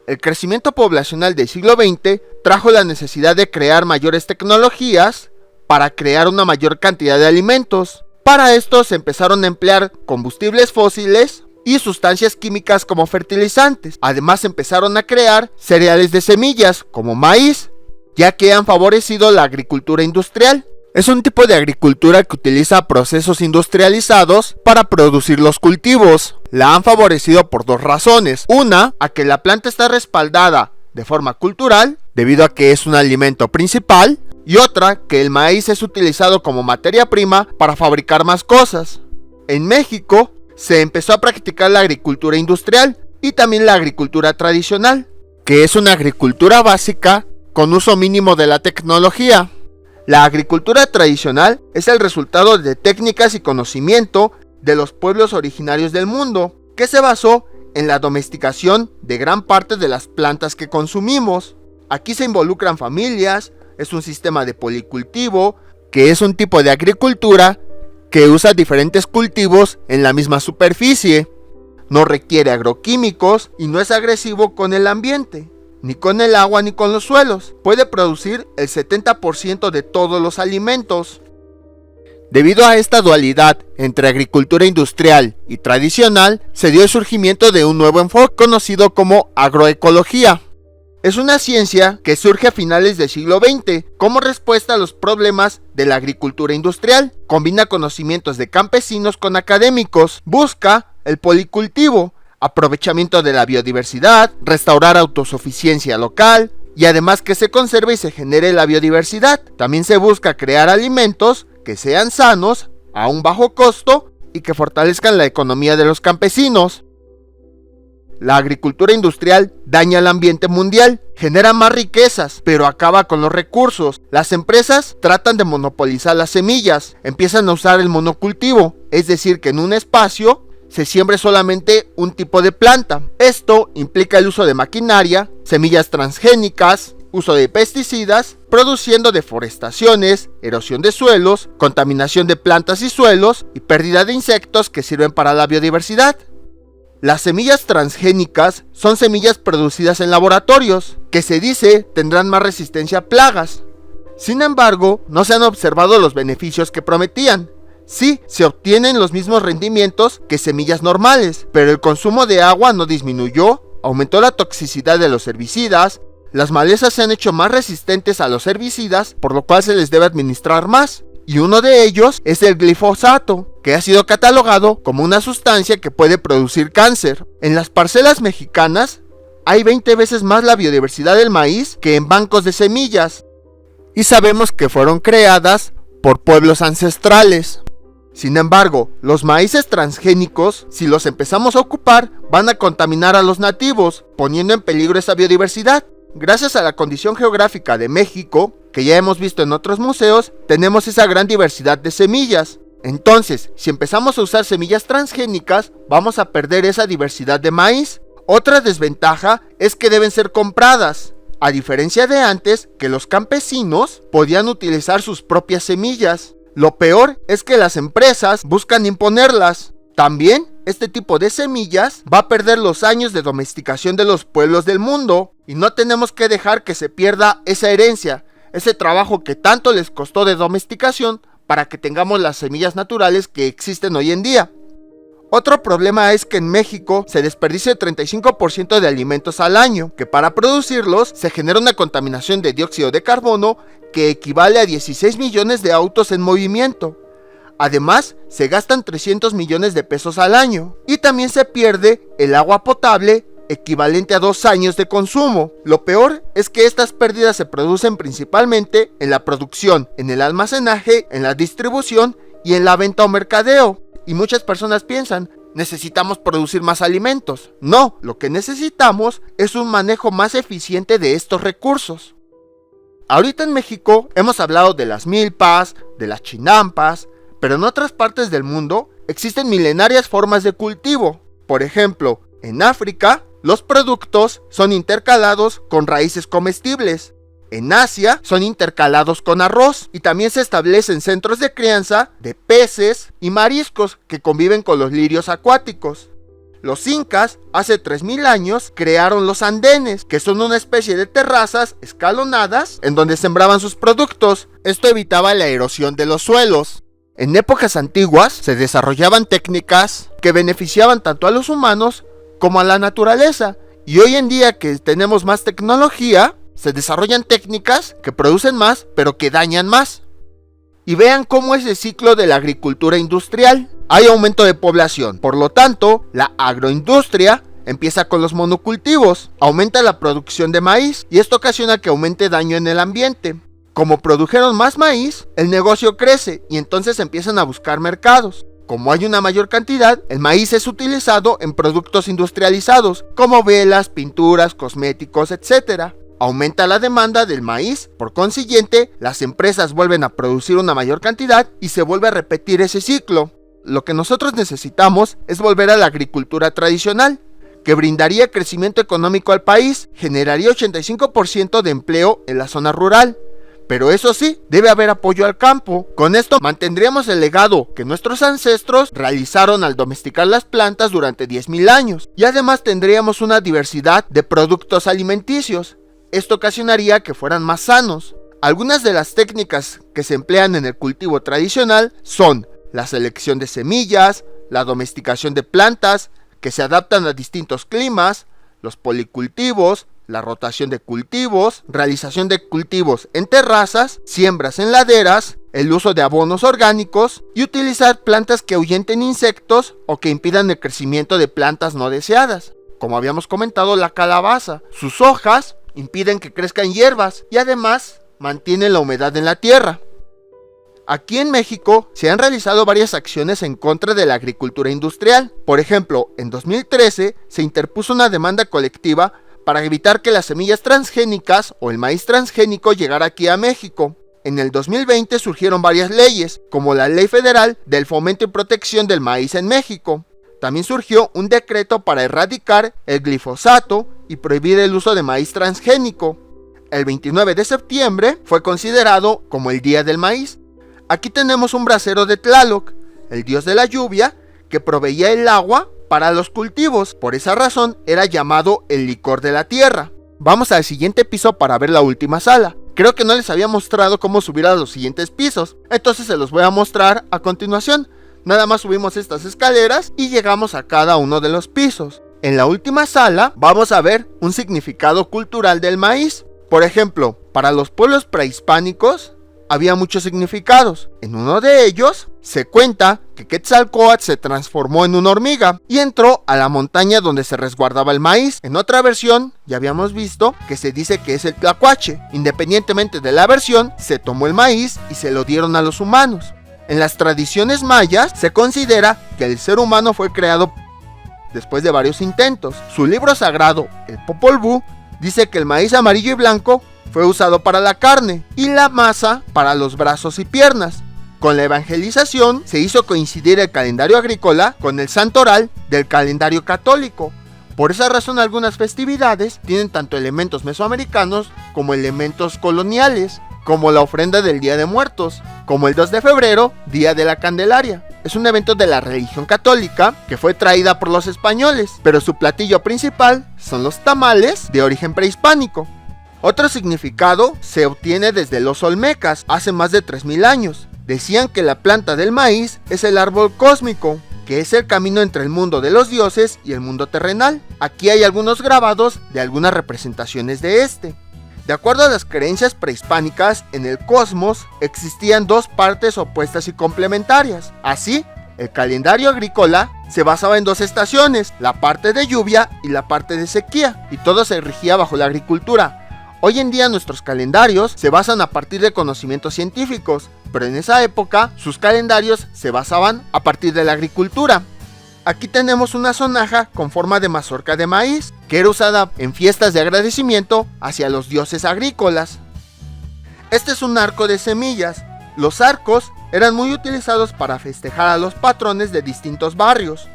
El crecimiento poblacional del siglo XX trajo la necesidad de crear mayores tecnologías para crear una mayor cantidad de alimentos. Para esto se empezaron a emplear combustibles fósiles y sustancias químicas como fertilizantes. Además empezaron a crear cereales de semillas como maíz, ya que han favorecido la agricultura industrial. Es un tipo de agricultura que utiliza procesos industrializados para producir los cultivos. La han favorecido por dos razones. Una, a que la planta está respaldada de forma cultural, debido a que es un alimento principal. Y otra, que el maíz es utilizado como materia prima para fabricar más cosas. En México se empezó a practicar la agricultura industrial y también la agricultura tradicional, que es una agricultura básica con uso mínimo de la tecnología. La agricultura tradicional es el resultado de técnicas y conocimiento de los pueblos originarios del mundo, que se basó en la domesticación de gran parte de las plantas que consumimos. Aquí se involucran familias, es un sistema de policultivo, que es un tipo de agricultura que usa diferentes cultivos en la misma superficie. No requiere agroquímicos y no es agresivo con el ambiente, ni con el agua ni con los suelos. Puede producir el 70% de todos los alimentos. Debido a esta dualidad entre agricultura industrial y tradicional, se dio el surgimiento de un nuevo enfoque conocido como agroecología. Es una ciencia que surge a finales del siglo XX como respuesta a los problemas de la agricultura industrial. Combina conocimientos de campesinos con académicos. Busca el policultivo, aprovechamiento de la biodiversidad, restaurar autosuficiencia local y además que se conserve y se genere la biodiversidad. También se busca crear alimentos que sean sanos, a un bajo costo y que fortalezcan la economía de los campesinos. La agricultura industrial daña el ambiente mundial, genera más riquezas, pero acaba con los recursos. Las empresas tratan de monopolizar las semillas, empiezan a usar el monocultivo, es decir que en un espacio se siembre solamente un tipo de planta. Esto implica el uso de maquinaria, semillas transgénicas, uso de pesticidas, produciendo deforestaciones, erosión de suelos, contaminación de plantas y suelos y pérdida de insectos que sirven para la biodiversidad. Las semillas transgénicas son semillas producidas en laboratorios, que se dice tendrán más resistencia a plagas. Sin embargo, no se han observado los beneficios que prometían. Sí, se obtienen los mismos rendimientos que semillas normales, pero el consumo de agua no disminuyó, aumentó la toxicidad de los herbicidas, las malezas se han hecho más resistentes a los herbicidas, por lo cual se les debe administrar más. Y uno de ellos es el glifosato, que ha sido catalogado como una sustancia que puede producir cáncer. En las parcelas mexicanas hay 20 veces más la biodiversidad del maíz que en bancos de semillas. Y sabemos que fueron creadas por pueblos ancestrales. Sin embargo, los maíces transgénicos, si los empezamos a ocupar, van a contaminar a los nativos, poniendo en peligro esa biodiversidad. Gracias a la condición geográfica de México, que ya hemos visto en otros museos, tenemos esa gran diversidad de semillas. Entonces, si empezamos a usar semillas transgénicas, vamos a perder esa diversidad de maíz. Otra desventaja es que deben ser compradas, a diferencia de antes, que los campesinos podían utilizar sus propias semillas. Lo peor es que las empresas buscan imponerlas. También, este tipo de semillas va a perder los años de domesticación de los pueblos del mundo, y no tenemos que dejar que se pierda esa herencia, ese trabajo que tanto les costó de domesticación para que tengamos las semillas naturales que existen hoy en día. Otro problema es que en México se desperdicia el 35% de alimentos al año, que para producirlos se genera una contaminación de dióxido de carbono que equivale a 16 millones de autos en movimiento. Además, se gastan 300 millones de pesos al año, y también se pierde el agua potable equivalente a 2 años de consumo. Lo peor es que estas pérdidas se producen principalmente en la producción, en el almacenaje, en la distribución y en la venta o mercadeo. Y muchas personas piensan, necesitamos producir más alimentos. No, lo que necesitamos es un manejo más eficiente de estos recursos. Ahorita en México hemos hablado de las milpas, de las chinampas, pero en otras partes del mundo existen milenarias formas de cultivo. Por ejemplo, en África, los productos son intercalados con raíces comestibles. En Asia son intercalados con arroz, y también se establecen centros de crianza de peces y mariscos que conviven con los lirios acuáticos. Los incas, hace 3000 años, crearon los andenes, que son una especie de terrazas escalonadas en donde sembraban sus productos. Esto evitaba la erosión de los suelos. En épocas antiguas se desarrollaban técnicas que beneficiaban tanto a los humanos como a la naturaleza, y hoy en día que tenemos más tecnología, se desarrollan técnicas que producen más pero que dañan más. Y vean cómo es el ciclo de la agricultura industrial. Hay aumento de población, por lo tanto, la agroindustria empieza con los monocultivos, aumenta la producción de maíz y esto ocasiona que aumente daño en el ambiente. Como produjeron más maíz, el negocio crece y entonces empiezan a buscar mercados. Como hay una mayor cantidad, el maíz es utilizado en productos industrializados, como velas, pinturas, cosméticos, etc. Aumenta la demanda del maíz, por consiguiente, las empresas vuelven a producir una mayor cantidad y se vuelve a repetir ese ciclo. Lo que nosotros necesitamos es volver a la agricultura tradicional, que brindaría crecimiento económico al país, generaría 85% de empleo en la zona rural. Pero eso sí, debe haber apoyo al campo. Con esto mantendríamos el legado que nuestros ancestros realizaron al domesticar las plantas durante 10.000 años. Y además tendríamos una diversidad de productos alimenticios. Esto ocasionaría que fueran más sanos. Algunas de las técnicas que se emplean en el cultivo tradicional son la selección de semillas, la domesticación de plantas que se adaptan a distintos climas, los policultivos, la rotación de cultivos, realización de cultivos en terrazas, siembras en laderas, el uso de abonos orgánicos y utilizar plantas que ahuyenten insectos o que impidan el crecimiento de plantas no deseadas. Como habíamos comentado, la calabaza, sus hojas impiden que crezcan hierbas y además mantienen la humedad en la tierra. Aquí en México se han realizado varias acciones en contra de la agricultura industrial. Por ejemplo, en 2013 se interpuso una demanda colectiva para evitar que las semillas transgénicas o el maíz transgénico llegara aquí a México. En el 2020 surgieron varias leyes, como la Ley Federal del Fomento y Protección del Maíz en México. También surgió un decreto para erradicar el glifosato y prohibir el uso de maíz transgénico. El 29 de septiembre fue considerado como el Día del Maíz. Aquí tenemos un brasero de Tlaloc, el dios de la lluvia, que proveía el agua para los cultivos. Por esa razón era llamado el licor de la tierra. Vamos al siguiente piso para ver la última sala. Creo que no les había mostrado cómo subir a los siguientes pisos, entonces se los voy a mostrar a continuación. Nada más subimos estas escaleras y llegamos a cada uno de los pisos. En la última sala vamos a ver un significado cultural del maíz. Por ejemplo, para los pueblos prehispánicos había muchos significados. En uno de ellos se cuenta que Quetzalcóatl se transformó en una hormiga y entró a la montaña donde se resguardaba el maíz. En otra versión ya habíamos visto que se dice que es el tlacuache. Independientemente de la versión, se tomó el maíz y se lo dieron a los humanos. En las tradiciones mayas se considera que el ser humano fue creado después de varios intentos. Su libro sagrado, el Popol Vuh, dice que el maíz amarillo y blanco fue usado para la carne y la masa para los brazos y piernas. Con la evangelización se hizo coincidir el calendario agrícola con el santoral del calendario católico. Por esa razón algunas festividades tienen tanto elementos mesoamericanos como elementos coloniales, como la ofrenda del Día de Muertos, como el 2 de febrero, Día de la Candelaria. Es un evento de la religión católica que fue traída por los españoles, pero su platillo principal son los tamales de origen prehispánico. Otro significado se obtiene desde los olmecas, hace más de 3000 años. Decían que la planta del maíz es el árbol cósmico, que es el camino entre el mundo de los dioses y el mundo terrenal. Aquí hay algunos grabados de algunas representaciones de este. De acuerdo a las creencias prehispánicas, en el cosmos existían dos partes opuestas y complementarias. Así, el calendario agrícola se basaba en dos estaciones, la parte de lluvia y la parte de sequía, y todo se regía bajo la agricultura. Hoy en día nuestros calendarios se basan a partir de conocimientos científicos, pero en esa época sus calendarios se basaban a partir de la agricultura. Aquí tenemos una sonaja con forma de mazorca de maíz, que era usada en fiestas de agradecimiento hacia los dioses agrícolas. Este es un arco de semillas. Los arcos eran muy utilizados para festejar a los patrones de distintos barrios.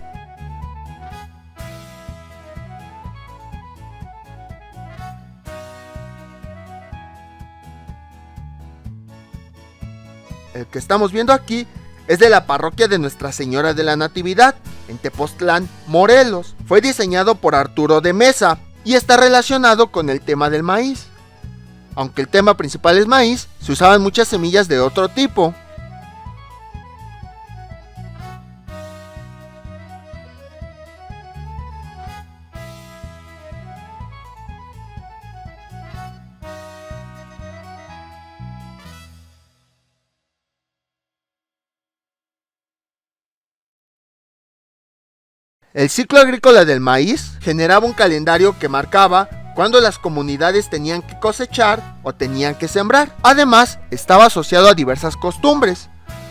El que estamos viendo aquí es de la parroquia de Nuestra Señora de la Natividad, en Tepoztlán, Morelos. Fue diseñado por Arturo de Mesa y está relacionado con el tema del maíz. Aunque el tema principal es maíz, se usaban muchas semillas de otro tipo. El ciclo agrícola del maíz generaba un calendario que marcaba cuándo las comunidades tenían que cosechar o tenían que sembrar. Además, estaba asociado a diversas costumbres.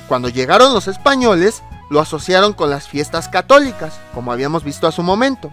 Cuando llegaron los españoles, lo asociaron con las fiestas católicas, como habíamos visto hace un momento.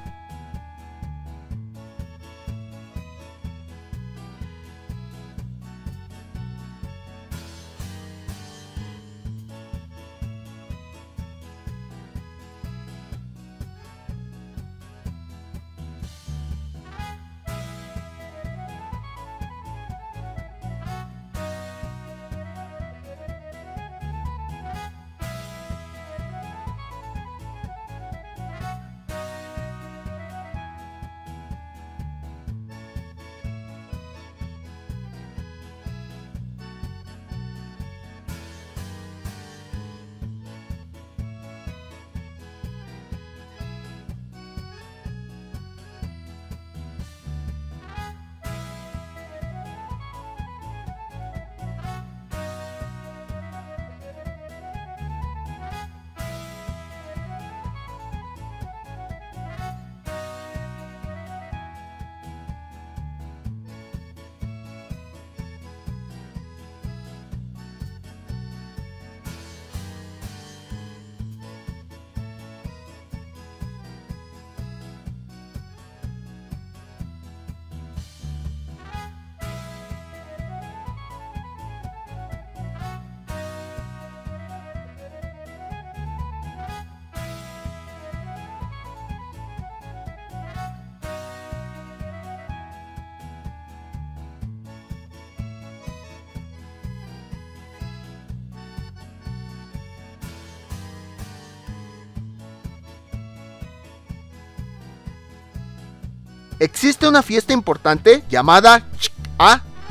Existe una fiesta importante llamada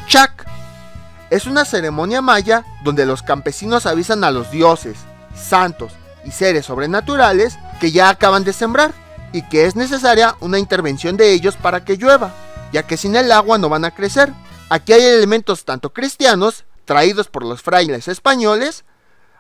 Chak. Es una ceremonia maya donde los campesinos avisan a los dioses, santos y seres sobrenaturales que ya acaban de sembrar y que es necesaria una intervención de ellos para que llueva, ya que sin el agua no van a crecer. Aquí hay elementos tanto cristianos, traídos por los frailes españoles,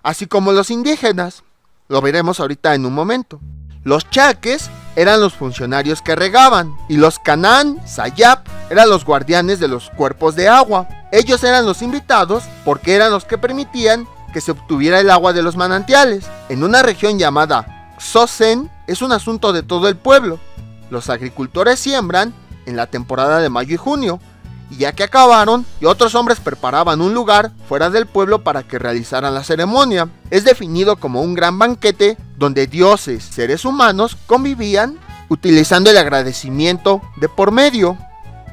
así como los indígenas. Lo veremos ahorita en un momento. Los chaques eran los funcionarios que regaban y los canán, sayap, eran los guardianes de los cuerpos de agua. Ellos eran los invitados porque eran los que permitían que se obtuviera el agua de los manantiales. En una región llamada Xosen es un asunto de todo el pueblo. Los agricultores siembran en la temporada de mayo y junio, y ya que acabaron, y otros hombres preparaban un lugar fuera del pueblo para que realizaran la ceremonia. Es definido como un gran banquete donde dioses, seres humanos convivían utilizando el agradecimiento de por medio.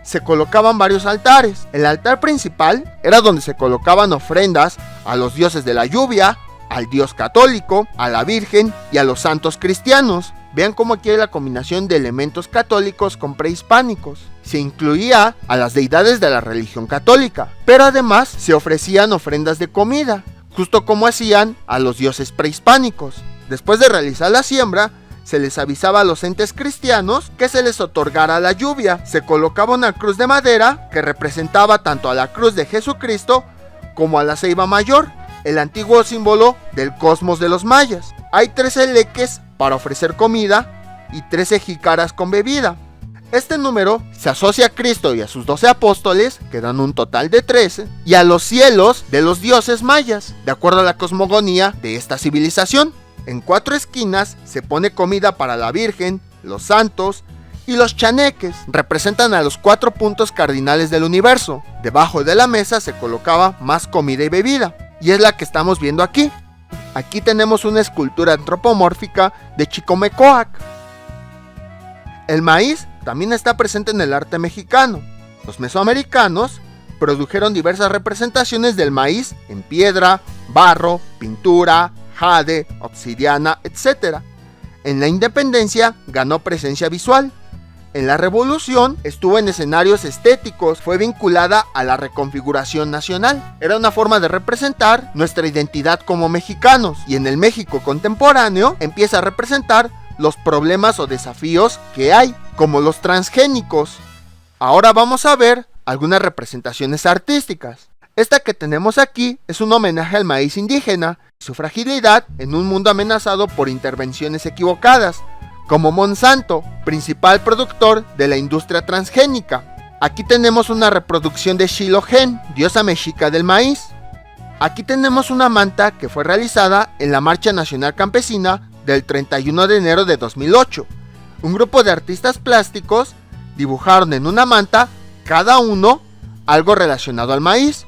Se colocaban varios altares. El altar principal era donde se colocaban ofrendas a los dioses de la lluvia, al dios católico, a la Virgen y a los santos cristianos. Vean cómo aquí hay la combinación de elementos católicos con prehispánicos. Se incluía a las deidades de la religión católica, pero además se ofrecían ofrendas de comida, justo como hacían a los dioses prehispánicos. Después de realizar la siembra, se les avisaba a los entes cristianos que se les otorgara la lluvia. Se colocaba una cruz de madera que representaba tanto a la cruz de Jesucristo como a la ceiba mayor, el antiguo símbolo del cosmos de los mayas. Hay 13 leques para ofrecer comida y 13 jícaras con bebida. Este número se asocia a Cristo y a sus 12 apóstoles, que dan un total de 13, y a los cielos de los dioses mayas, de acuerdo a la cosmogonía de esta civilización. En 4 esquinas se pone comida para la Virgen, los santos y los chaneques. Representan a los 4 puntos cardinales del universo. Debajo de la mesa se colocaba más comida y bebida, y es la que estamos viendo aquí. Aquí tenemos una escultura antropomórfica de Chicomecoac. El maíz también está presente en el arte mexicano. Los mesoamericanos produjeron diversas representaciones del maíz en piedra, barro, pintura, jade, obsidiana, etc. En la independencia ganó presencia visual. En la revolución estuvo en escenarios estéticos, fue vinculada a la reconfiguración nacional. Era una forma de representar nuestra identidad como mexicanos, y en el México contemporáneo empieza a representar los problemas o desafíos que hay, como los transgénicos. Ahora vamos a ver algunas representaciones artísticas. Esta que tenemos aquí es un homenaje al maíz indígena y su fragilidad en un mundo amenazado por intervenciones equivocadas, como Monsanto, principal productor de la industria transgénica. Aquí tenemos una reproducción de Xilogen, diosa mexica del maíz. Aquí tenemos una manta que fue realizada en la Marcha Nacional Campesina del 31 de enero de 2008. Un grupo de artistas plásticos dibujaron en una manta, cada uno, algo relacionado al maíz.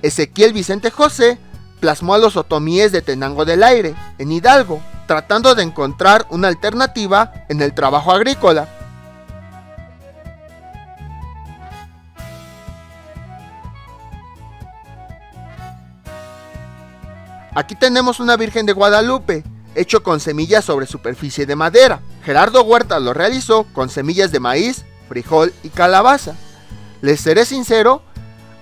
Ezequiel Vicente José plasmó a los otomíes de Tenango del Aire, en Hidalgo, tratando de encontrar una alternativa en el trabajo agrícola. Aquí tenemos una Virgen de Guadalupe, hecho con semillas sobre superficie de madera. Gerardo Huerta lo realizó con semillas de maíz, frijol y calabaza. Les seré sincero,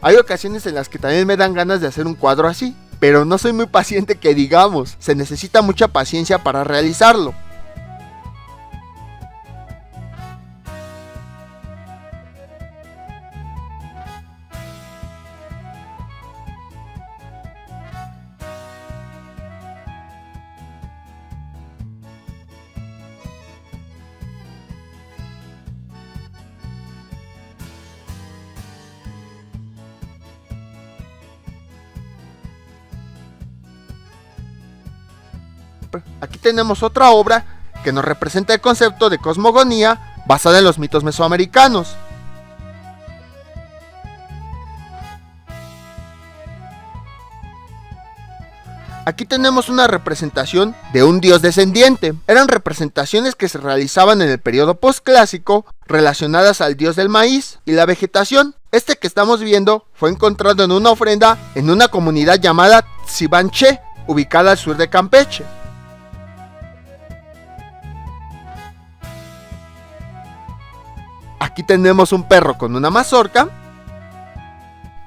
hay ocasiones en las que también me dan ganas de hacer un cuadro así, pero no soy muy paciente que digamos, se necesita mucha paciencia para realizarlo. Aquí tenemos otra obra que nos representa el concepto de cosmogonía basada en los mitos mesoamericanos. Aquí tenemos una representación de un dios descendiente. Eran representaciones que se realizaban en el periodo postclásico relacionadas al dios del maíz y la vegetación. Este que estamos viendo fue encontrado en una ofrenda en una comunidad llamada Tsibanché, ubicada al sur de Campeche. Aquí tenemos un perro con una mazorca.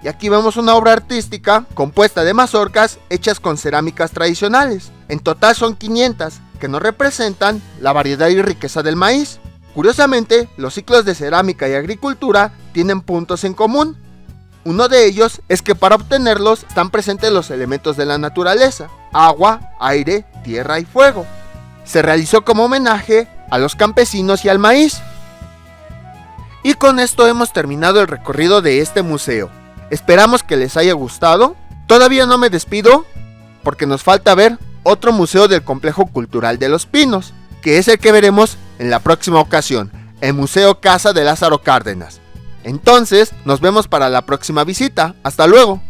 Y aquí vemos una obra artística compuesta de mazorcas hechas con cerámicas tradicionales. En total son 500, que nos representan la variedad y riqueza del maíz. Curiosamente, los ciclos de cerámica y agricultura tienen puntos en común. Uno de ellos es que para obtenerlos están presentes los elementos de la naturaleza: agua, aire, tierra y fuego. Se realizó como homenaje a los campesinos y al maíz. Y con esto hemos terminado el recorrido de este museo. Esperamos que les haya gustado. Todavía no me despido porque nos falta ver otro museo del Complejo Cultural de Los Pinos, que es el que veremos en la próxima ocasión, el Museo Casa de Lázaro Cárdenas. Entonces, nos vemos para la próxima visita. ¡Hasta luego!